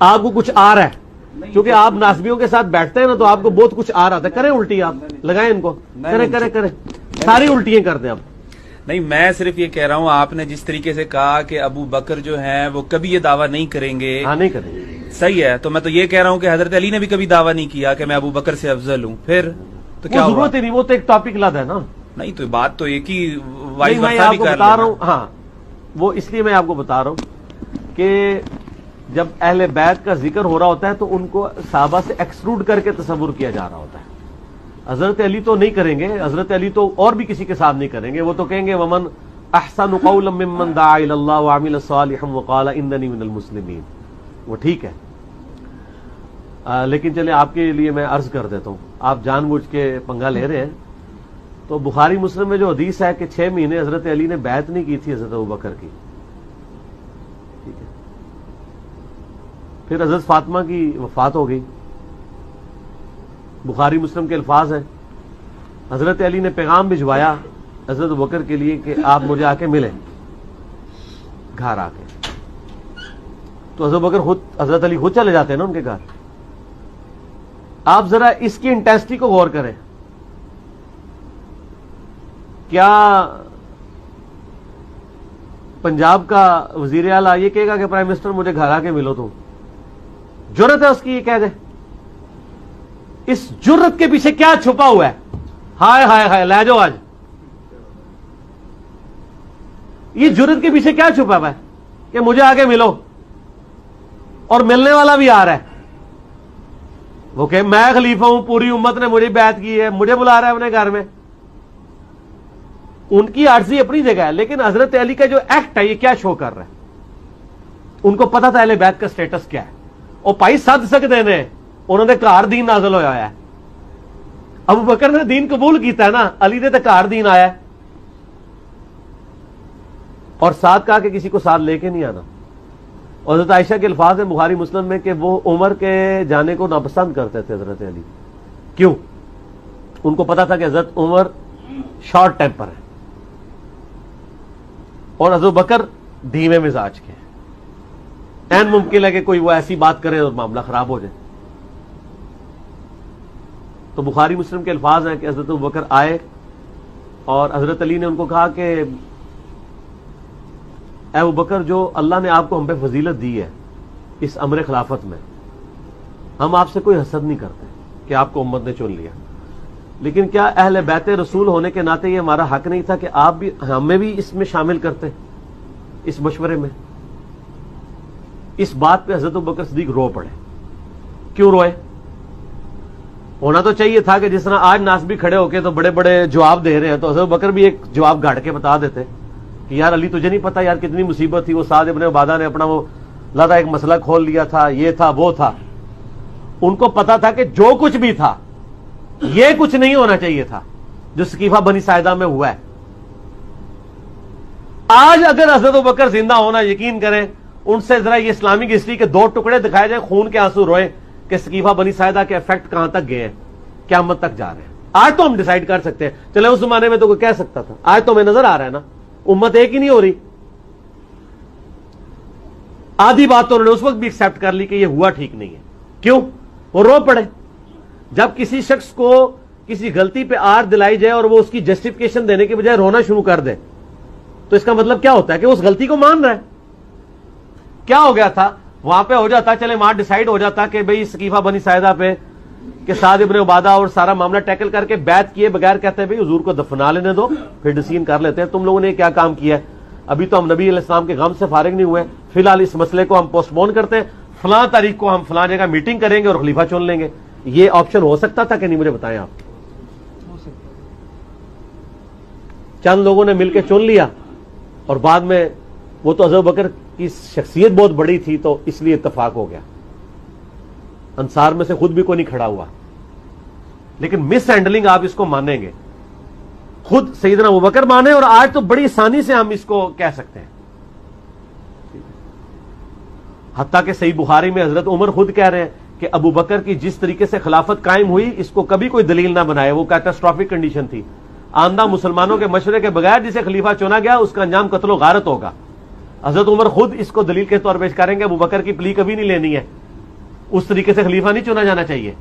آپ کو کچھ آ رہا ہے, چونکہ آپ ناسبیوں کے ساتھ بیٹھتے ہیں نا, تو آپ کو بہت کچھ آ رہا تھا. کریں الٹی, آپ لگائیں ان کو, کریں ساری الٹیاں کر دیں آپ. نہیں, میں صرف یہ کہہ رہا ہوں, آپ نے جس طریقے سے کہا کہ ابو بکر جو ہیں وہ کبھی یہ دعویٰ نہیں کریں گے. ہاں, نہیں کریں گے. صحیح ہے, تو میں تو یہ کہہ رہا ہوں کہ حضرت علی نے بھی کبھی دعویٰ نہیں کیا کہ میں ابو بکر سے افضل ہوں. پھر تو کیا ضرورت ہی نہیں, وہ تو ایک ٹاپک لاتا ہے نا. نہیں, تو بات تو ایک ہی میں آپ کو بتا رہا ہوں. ہاں, وہ اس لیے میں آپ کو بتا رہا ہوں کہ جب اہل بیت کا ذکر ہو رہا ہوتا ہے تو ان کو صحابہ سے ایکسکلوڈ کر کے تصور کیا جا رہا ہوتا ہے. حضرت علی تو نہیں کریں گے, حضرت علی تو اور بھی کسی کے ساتھ نہیں کریں گے. وہ تو کہیں گے ومن احسن قولا ممن دعا الی اللہ وعمل صالحا وقال اننی من المسلمین. وہ ٹھیک ہے, لیکن چلے آپ کے لیے میں عرض کر دیتا ہوں, آپ جان بوجھ کے پنگا لے رہے ہیں. تو بخاری مسلم میں جو حدیث ہے کہ 6 مہینے حضرت علی نے بیعت نہیں کی تھی حضرت ابوبکر کی, ٹھیک ہے. پھر حضرت فاطمہ کی وفات ہو گئی. بخاری مسلم کے الفاظ ہیں, حضرت علی نے پیغام بھجوایا حضرت ابوبکر کے لیے کہ آپ مجھے آ کے ملیں گھر آ کے. تو حضرت ابوبکر خود, حضرت علی خود چلے جاتے ہیں نا ان کے گھر. آپ ذرا اس کی انٹینسٹی کو غور کریں. کیا پنجاب کا وزیر اعلیٰ یہ کہے گا کہ پرائم منسٹر مجھے گھر آ کے ملو؟ تو جرت ہے اس کی یہ کہہ دے؟ اس جرت کے پیچھے کیا چھپا ہوا ہے؟ ہائے ہائے ہائے, لے جاؤ آج. یہ جرت کے پیچھے کیا چھپا ہوا ہے کہ مجھے آ کے ملو, اور ملنے والا بھی آ رہا ہے. وہ کہ میں خلیفہ ہوں, پوری امت نے مجھے بیعت کی ہے, مجھے بلا رہا ہے اپنے گھر میں. ان کی عرضی اپنی جگہ ہے, لیکن حضرت علی کا جو ایکٹ ہے یہ کیا شو کر رہا ہے؟ ان کو پتا تھا اہل بیت کا سٹیٹس کیا ہے. اور پائی سد سکتے نے, انہوں نے گھر دین نازل ہویا ہے. ابو بکر نے دین قبول کیتا ہے نا, علی نے تو گھر دین آیا ہے. اور ساتھ کہا کہ کسی کو ساتھ لے کے نہیں آنا. اور حضرت عائشہ کے الفاظ ہیں بخاری مسلم میں کہ وہ عمر کے جانے کو ناپسند کرتے تھے حضرت علی. کیوں؟ ان کو پتا تھا کہ حضرت عمر شارٹ ٹیمپر ہے اور حضرت بکر دھیمے مزاج کے. این ممکن ہے کہ کوئی وہ ایسی بات کرے اور معاملہ خراب ہو جائے. تو بخاری مسلم کے الفاظ ہیں کہ حضرت بکر آئے اور حضرت علی نے ان کو کہا کہ اے ابو بکر, جو اللہ نے آپ کو ہم پہ فضیلت دی ہے اس امر خلافت میں, ہم آپ سے کوئی حسد نہیں کرتے کہ آپ کو امت نے چن لیا, لیکن کیا اہل بیت رسول ہونے کے ناطے یہ ہمارا حق نہیں تھا کہ آپ بھی ہمیں بھی اس میں شامل کرتے, اس مشورے میں؟ اس بات پہ حضرت ابوبکر صدیق رو پڑے. کیوں روئے؟ ہونا تو چاہیے تھا کہ جس طرح آج ناسبی کھڑے ہو کے تو بڑے بڑے جواب دے رہے ہیں, تو حضرت ابوبکر بھی ایک جواب گاڑ کے بتا دیتے کہ یار علی تجھے نہیں پتا یار کتنی مصیبت تھی, وہ سعد ابن عبادہ نے اپنا وہ لادہ ایک مسئلہ کھول لیا تھا, یہ تھا وہ تھا. ان کو پتا تھا کہ جو کچھ بھی تھا یہ کچھ نہیں ہونا چاہیے تھا جو سقیفہ بنی ساعدہ میں ہوا ہے. آج اگر حضرت ابوبکر زندہ ہونا, یقین کریں ان سے ذرا یہ اسلامک ہسٹری کے 2 ٹکڑے دکھائے جائیں, خون کے آنسو روئے کہ سقیفہ بنی ساعدہ کے افیکٹ کہاں تک گئے ہیں, قیامت تک جا رہے ہیں. آج تو ہم ڈیسائیڈ کر سکتے ہیں, چلے اس زمانے میں تو کوئی کہہ سکتا تھا, آج تو ہمیں نظر آ رہا ہے نا امت ایک ہی نہیں ہو رہی. آدھی بات تو انہوں نے اس وقت بھی ایکسپٹ کر لی کہ یہ ہوا ٹھیک نہیں ہے. کیوں؟ وہ رو پڑے. جب کسی شخص کو کسی غلطی پہ آر دلائی جائے اور وہ اس کی جسٹیفیکیشن دینے کے بجائے رونا شروع کر دے, تو اس کا مطلب کیا ہوتا ہے کہ اس غلطی کو مان رہا ہے. کیا ہو گیا تھا وہاں پہ؟ ہو جاتا چلے وہاں ڈیسائیڈ ہو جاتا کہ بھئی سقیفہ بنی ساعدہ پہ کہ سعد ابن عبادہ اور سارا معاملہ ٹیکل کر کے بیعت کیے بغیر کہتے ہیں بھئی حضور کو دفنا لینے دو, پھر ڈسیزن کر لیتے ہیں تم لوگوں نے کیا کام کیا ہے. ابھی تو ہم نبی علیہ السلام کے غم سے فارغ نہیں ہوئے, فی الحال اس مسئلے کو ہم پوسٹ پون کرتے ہیں, فلاں تاریخ کو ہم فلاں جگہ میٹنگ کریں گے اور خلیفہ چن لیں گے. یہ آپشن ہو سکتا تھا کہ نہیں؟ مجھے بتائیں آپ. چند لوگوں نے مل کے چن لیا اور بعد میں وہ تو حضرت بکر کی شخصیت بہت بڑی تھی تو اس لیے اتفاق ہو گیا. انصار میں سے خود بھی کوئی نہیں کھڑا ہوا, لیکن مس ہینڈلنگ آپ اس کو مانیں گے, خود سیدنا ابوبکر مانے, اور آج تو بڑی آسانی سے ہم اس کو کہہ سکتے ہیں. حتیٰ کہ صحیح بخاری میں حضرت عمر خود کہہ رہے ہیں کہ ابو بکر کی جس طریقے سے خلافت قائم ہوئی اس کو کبھی کوئی دلیل نہ بنائے, وہ کیٹاسٹرافک کنڈیشن تھی. آندہ مسلمانوں کے مشورے کے بغیر جسے خلیفہ چنا گیا اس کا انجام قتل و غارت ہوگا. حضرت عمر خود اس کو دلیل کے طور پیش کریں گے, ابو بکر کی پلی کبھی نہیں لینی ہے اس طریقے سے خلیفہ نہیں چنا جانا چاہیے.